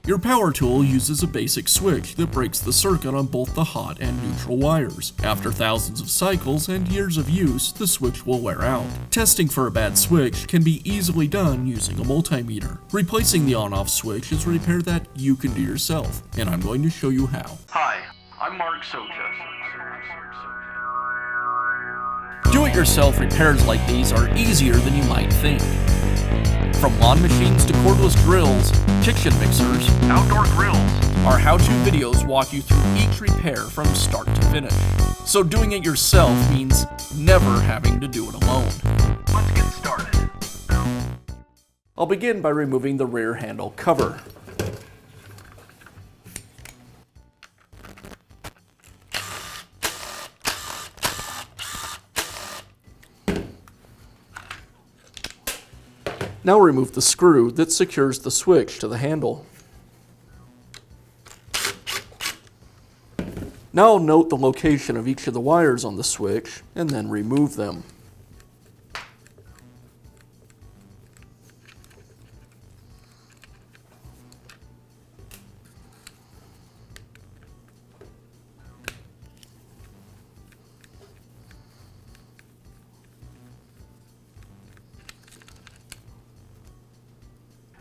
Your power tool uses a basic switch that breaks the circuit on both the hot and neutral wires. After thousands of cycles and years of use, the switch will wear out. Testing for a bad switch can be easily done using a multimeter. Replacing the on-off switch is a repair that you can do yourself, and I'm going to show you how. Hi, I'm Mark Socha. Do-it-yourself repairs like these are easier than you might think. From lawn machines to cordless drills, kitchen mixers, Outdoor grills. our how-to videos walk you through each repair from start to finish. So doing it yourself means never having to do it alone. Let's get started. I'll begin by removing the rear handle cover. Now remove the screw that secures the switch to the handle. Now note the location of each of the wires on the switch and then remove them.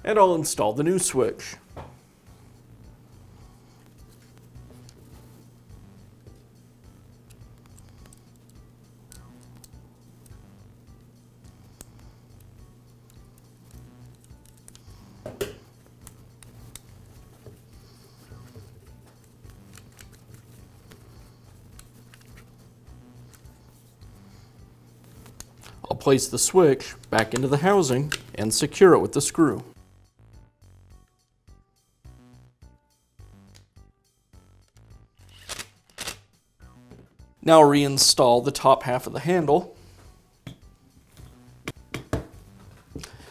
And I'll install the new switch. I'll place the switch back into the housing and secure it with the screw. Now reinstall the top half of the handle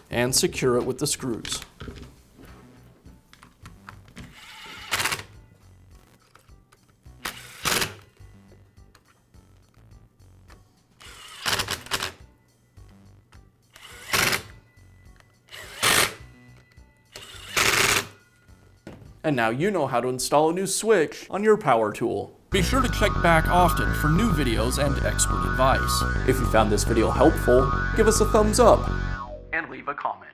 and secure it with the screws. And now you know how to install a new switch on your power tool. Be sure to check back often for new videos and expert advice. If you found this video helpful, give us a thumbs up And leave a comment.